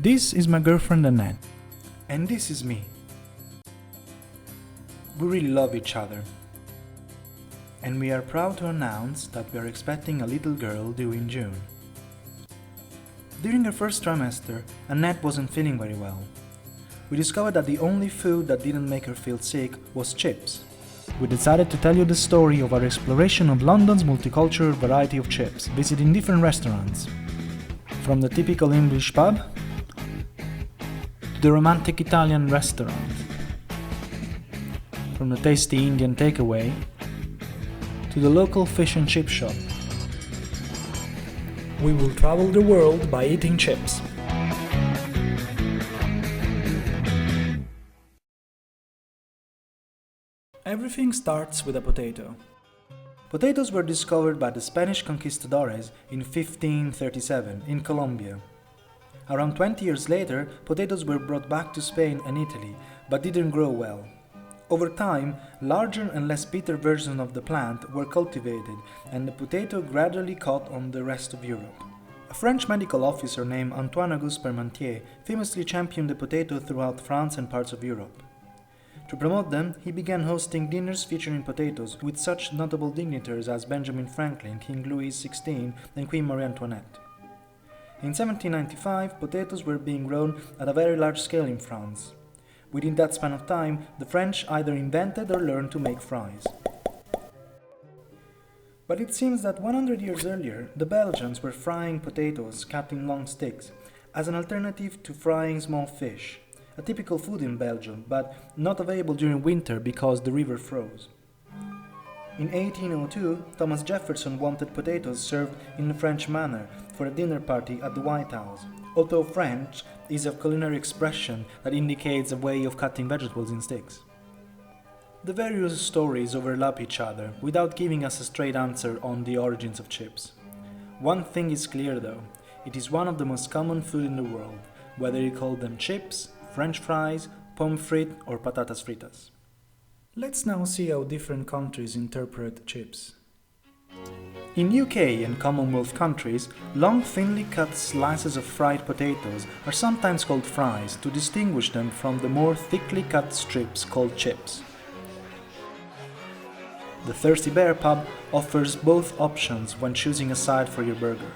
This is my girlfriend Annette. And this is me. We really love each other. And we are proud to announce that we are expecting a little girl due in June. During her first trimester, Annette wasn't feeling very well. We discovered that the only food that didn't make her feel sick was chips. We decided to tell you the story of our exploration of London's multicultural variety of chips, visiting different restaurants. From the typical English pub to the romantic Italian restaurant. From the tasty Indian takeaway to the local fish and chip shop. We will travel the world by eating chips. Everything starts with a potato. Potatoes were discovered by the Spanish conquistadores in 1537 in Colombia. Around 20 years later, potatoes were brought back to Spain and Italy, but didn't grow well. Over time, larger and less bitter versions of the plant were cultivated, and the potato gradually caught on the rest of Europe. A French medical officer named Antoine Auguste Parmentier famously championed the potato throughout France and parts of Europe. To promote them, he began hosting dinners featuring potatoes with such notable dignitaries as Benjamin Franklin, King Louis XVI, and Queen Marie Antoinette. In 1795, potatoes were being grown at a very large scale in France. Within that span of time, the French either invented or learned to make fries. But it seems that 100 years earlier, the Belgians were frying potatoes cut in long sticks as an alternative to frying small fish, a typical food in Belgium, but not available during winter because the river froze. In 1802, Thomas Jefferson wanted potatoes served in a French manner for a dinner party at the White House, although French is a culinary expression that indicates a way of cutting vegetables in sticks. The various stories overlap each other without giving us a straight answer on the origins of chips. One thing is clear though, it is one of the most common food in the world, whether you call them chips, French fries, pommes frites or patatas fritas. Let's now see how different countries interpret chips. In UK and Commonwealth countries, long thinly cut slices of fried potatoes are sometimes called fries to distinguish them from the more thickly cut strips called chips. The Thirsty Bear pub offers both options when choosing a side for your burger.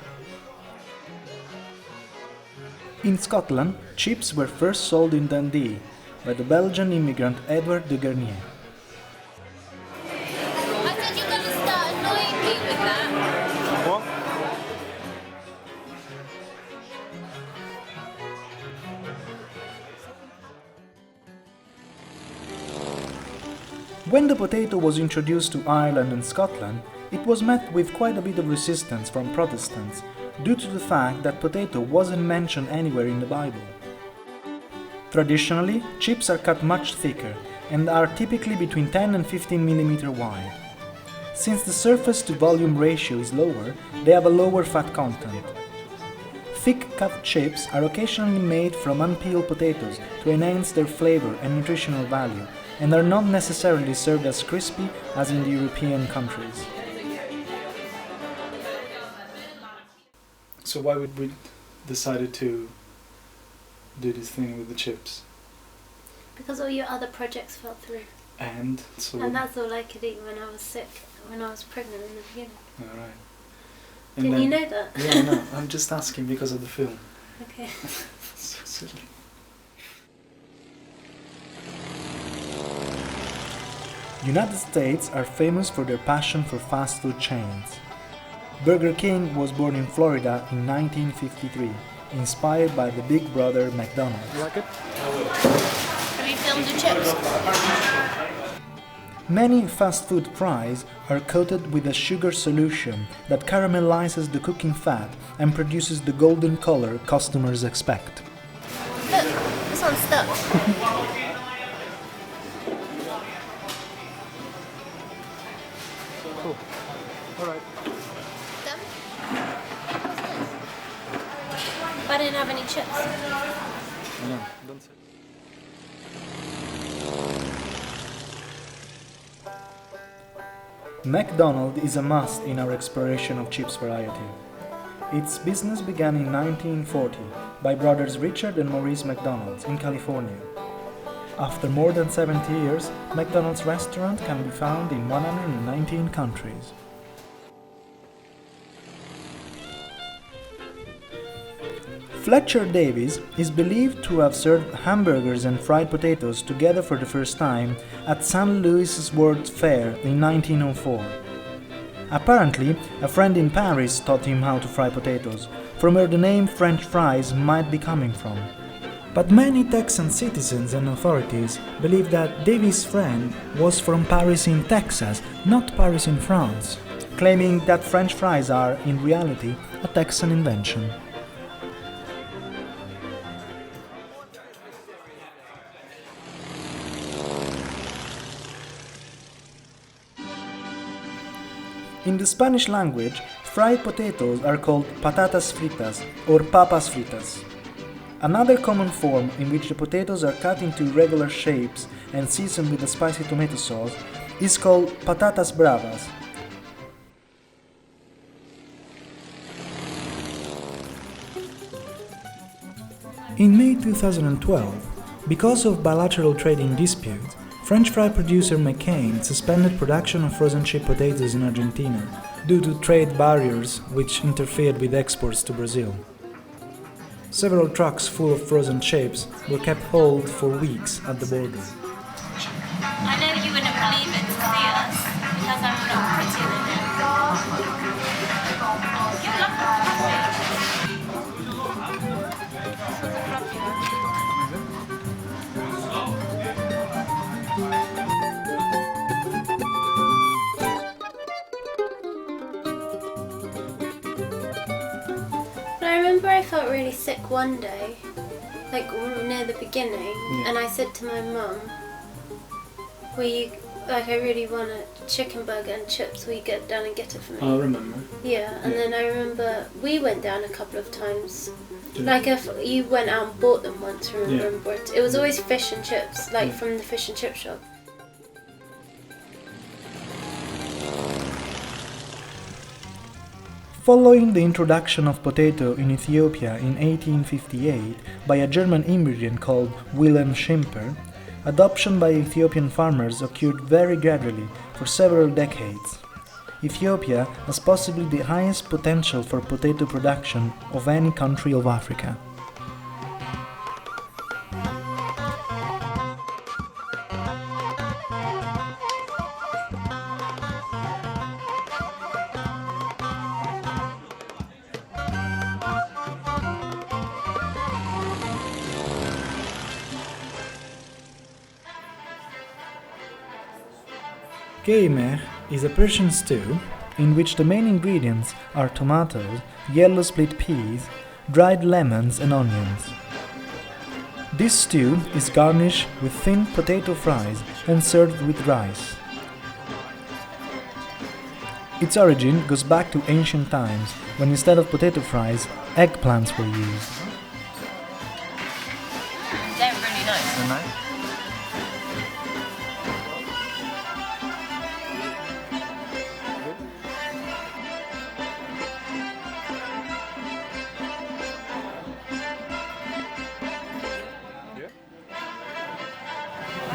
In Scotland, chips were first sold in Dundee by the Belgian immigrant Edward de Garnier. I said you're going to start annoying me with that. What? When the potato was introduced to Ireland and Scotland, it was met with quite a bit of resistance from Protestants due to the fact that potato wasn't mentioned anywhere in the Bible. Traditionally, chips are cut much thicker and are typically between 10 and 15 mm wide. Since the surface to volume ratio is lower, they have a lower fat content. Thick cut chips are occasionally made from unpeeled potatoes to enhance their flavor and nutritional value, and are not necessarily served as crispy as in the European countries. So why would we decided to do this thing with the chips? Because all your other projects fell through. And that's all I could eat when I was sick, when I was pregnant in the beginning. Alright. Didn't you know that? Yeah, no, I'm just asking because of the film. Okay. So silly. United States are famous for their passion for fast food chains. Burger King was born in Florida in 1953, inspired by the big brother McDonald's. You like it? Have you filmed the chips? Many fast food fries are coated with a sugar solution that caramelizes the cooking fat and produces the golden color customers expect. Look, this one's stuck. Cool. Alright. Done? What's this? If I didn't have any chips. No, don't say. McDonald's is a must in our exploration of chips variety. Its business began in 1940 by brothers Richard and Maurice McDonald in California. After more than 70 years, McDonald's restaurant can be found in 119 countries. Fletcher Davis is believed to have served hamburgers and fried potatoes together for the first time at St. Louis's World's Fair in 1904. Apparently, a friend in Paris taught him how to fry potatoes, from where the name French fries might be coming from. But many Texan citizens and authorities believe that Davis' friend was from Paris in Texas, not Paris in France, claiming that French fries are, in reality, a Texan invention. In the Spanish language, fried potatoes are called patatas fritas or papas fritas. Another common form in which the potatoes are cut into irregular shapes and seasoned with a spicy tomato sauce is called patatas bravas. In May 2012, because of bilateral trading disputes, French fry producer McCain suspended production of frozen chip potatoes in Argentina due to trade barriers which interfered with exports to Brazil. Several trucks full of frozen chips were kept hold for weeks at the border. I know you wouldn't believe it to see us, because I'm not pretty than you. You look happy. I remember I felt really sick one day, like near the beginning, and I said to my mum, I really want a chicken burger and chips, will you get down and get it for me? I remember. Yeah, and then I remember we went down a couple of times. Like if you went out and bought them once, remember it? It was always fish and chips, like from the fish and chip shop. Following the introduction of potato in Ethiopia in 1858 by a German immigrant called Wilhelm Schimper, adoption by Ethiopian farmers occurred very gradually for several decades. Ethiopia has possibly the highest potential for potato production of any country of Africa. Keymer is a Persian stew in which the main ingredients are tomatoes, yellow split peas, dried lemons and onions. This stew is garnished with thin potato fries and served with rice. Its origin goes back to ancient times when instead of potato fries, eggplants were used. They're really nice. They're nice.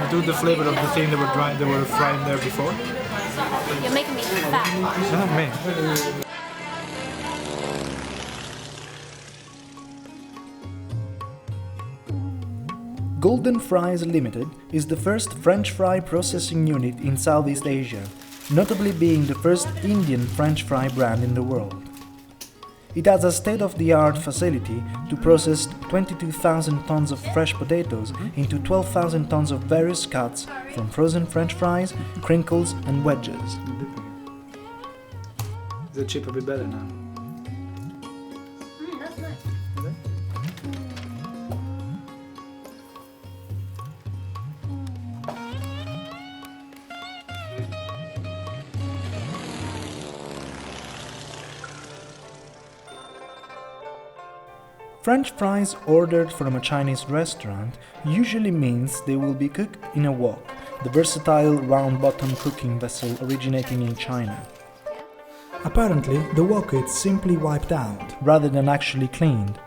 Do the flavor of the thing they were frying there before? You're making me fat. Not me. Golden Fries Limited is the first French fry processing unit in Southeast Asia, notably being the first Indian French fry brand in the world. It has a state-of-the-art facility to process 22,000 tons of fresh potatoes into 12,000 tons of various cuts from frozen French fries, crinkles and wedges. The chip a bit better now. That's nice. French fries ordered from a Chinese restaurant usually means they will be cooked in a wok, the versatile round-bottom cooking vessel originating in China. Apparently, the wok is simply wiped out rather than actually cleaned.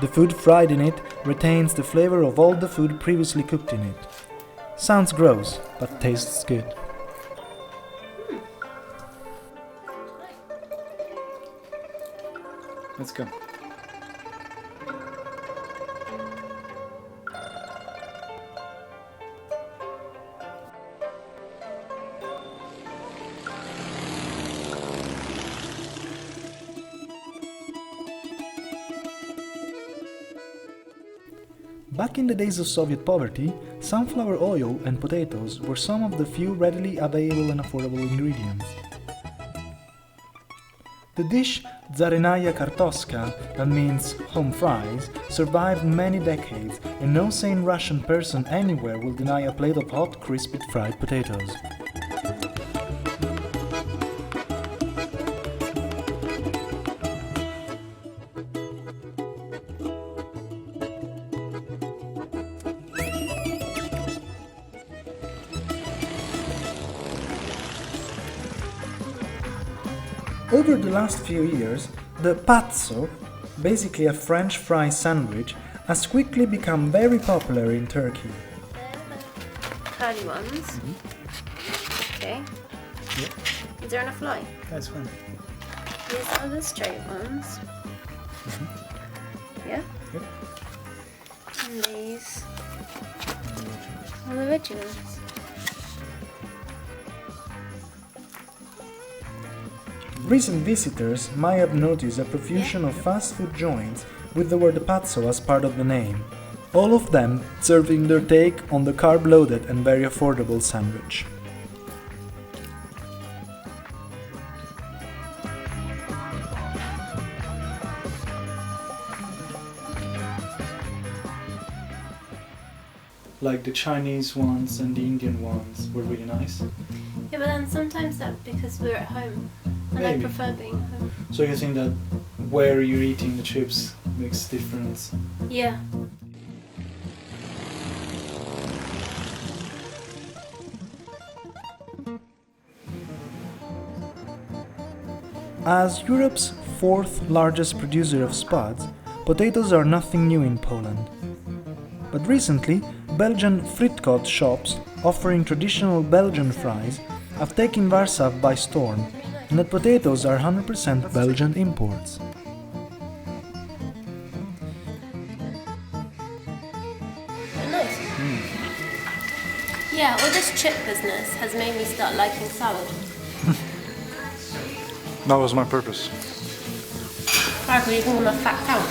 The food fried in it retains the flavor of all the food previously cooked in it. Sounds gross, but tastes good. Let's go. Back in the days of Soviet poverty, sunflower oil and potatoes were some of the few readily available and affordable ingredients. The dish Zarenaya Kartoska, that means home fries, survived many decades, and no sane Russian person anywhere will deny a plate of hot, crispy fried potatoes. Over the last few years, the pazzo, basically a French fry sandwich, has quickly become very popular in Turkey. Curly ones. Okay. Yeah. Is there enough light? That's fine. These are the straight ones. Yeah? Yep. And these are the veggie ones. Recent visitors might have noticed a profusion of fast food joints with the word pazzo as part of the name, all of them serving their take on the carb-loaded and very affordable sandwich. Like the Chinese ones and the Indian ones were really nice. Yeah, but then sometimes that because we're at home, and I Maybe. prefer being home. So you think that where you're eating the chips makes difference? Yeah. As Europe's fourth largest producer of spuds, potatoes are nothing new in Poland. But recently, Belgian fritkot shops offering traditional Belgian fries have taken Warsaw by storm, and that potatoes are 100% Belgian imports. They're nice. Yeah, all this chip business has made me start liking salad. That was my purpose. Right, you think I'm a fat cow?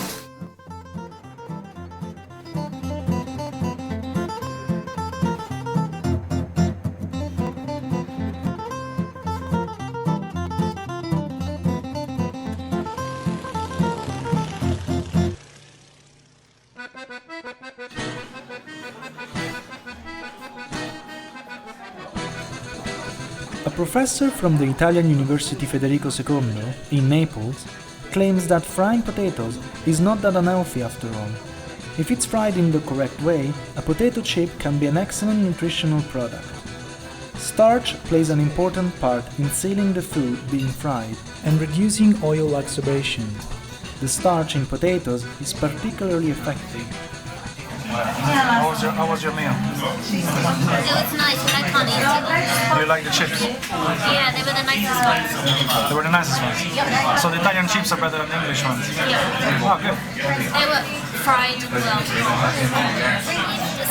A professor from the Italian University Federico II in Naples claims that frying potatoes is not that unhealthy after all. If it's fried in the correct way, a potato chip can be an excellent nutritional product. Starch plays an important part in sealing the food being fried and reducing oil absorption. The starch in potatoes is particularly effective. How was your meal? It was nice, but I can't eat it. Do you like the chips? Yeah, they were the nicest ones. They were the nicest ones. So the Italian chips are better than the English ones. Yeah. Oh, good. They were fried well.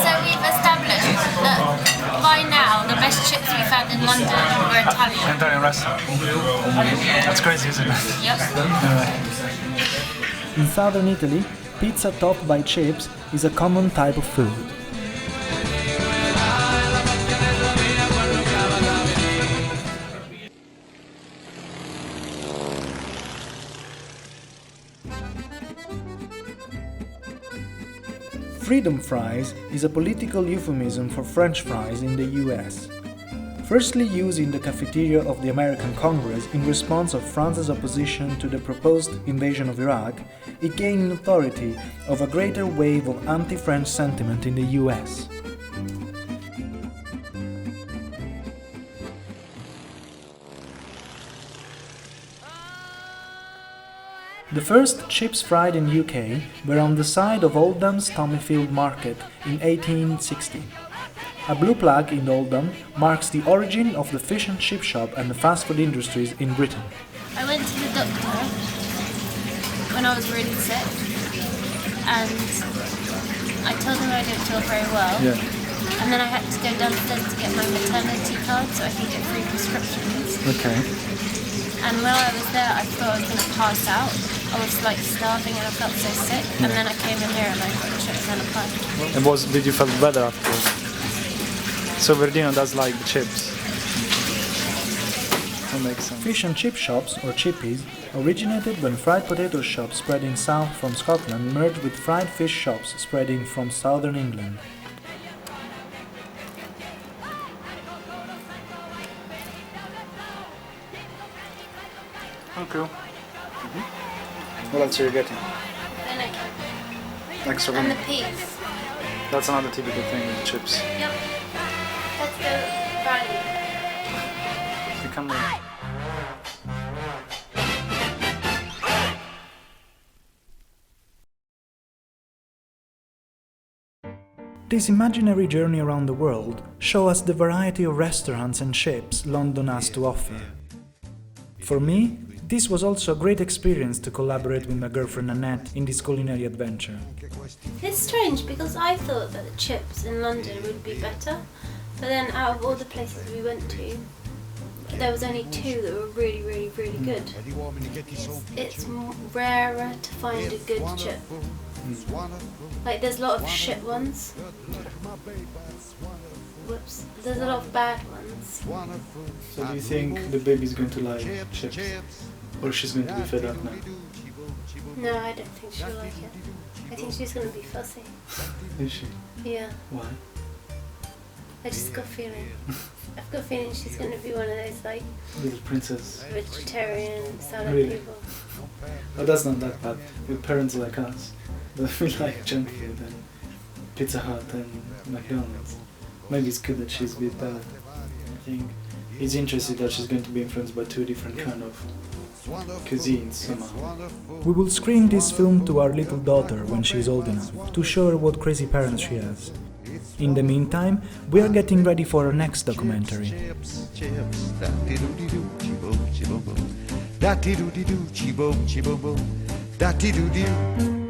So we've established that by now the best chips we found in London were Italian. Italian restaurant. That's crazy, isn't it? Yep. In southern Italy, pizza topped by chips is a common type of food. Freedom fries is a political euphemism for French fries in the US. Firstly used in the cafeteria of the American Congress in response of France's opposition to the proposed invasion of Iraq, it gained authority of a greater wave of anti-French sentiment in the US. The first chips fried in UK were on the side of Oldham's Tommyfield Market in 1860. A blue plaque in Oldham marks the origin of the fish and chip shop and the fast food industries in Britain. I went to the doctor when I was really sick, and I told him I didn't feel very well. Yeah. And then I had to go downstairs to get my maternity card so I could get free prescriptions. Okay. And when I was there, I thought I was going to pass out. I was like starving and I felt so sick. And then I came in here and I got the chips and a pie. And did you feel better afterwards? So Verdino does like the chips. That makes sense. Fish and chip shops, or chippies, originated when fried potato shops spreading south from Scotland merged with fried fish shops spreading from southern England. Oh, cool. What else are you getting? Vinegar. Extra And the vinegar. peas. That's another typical thing with chips. Yep. Let's go Friday. You come in. This imaginary journey around the world shows us the variety of restaurants and chips London has to offer. For me, this was also a great experience to collaborate with my girlfriend Annette in this culinary adventure. It's strange because I thought that the chips in London would be better, but then out of all the places we went to, there was only two that were really, really, really good. It's rarer to find a good chip. Like there's a lot of shit ones. Whoops. There's a lot of bad ones. So do you think the baby's going to like chips? Or she's going to be fed up now? No, I don't think she'll like it. I think she's going to be fussy. Is she? Yeah. Why? I just got a feeling. I've got a feeling she's going to be one of those like Little princess. vegetarian salad Really? people. Oh, that's not that bad. With parents like us, that we like junk food and Pizza Hut and McDonald's. Maybe it's good that she's a bit bad. I think it's interesting that she's going to be influenced by two different kind of cuisines somehow. We will screen this film to our little daughter when she is old enough to show her what crazy parents she has. In the meantime, we are getting ready for our next documentary. Da-dee-doo-dee-doo, chi-boom, chi-boom, da-dee-doo-dee-doo, chi-boom, chi-boom, da-dee-doo-dee-doo.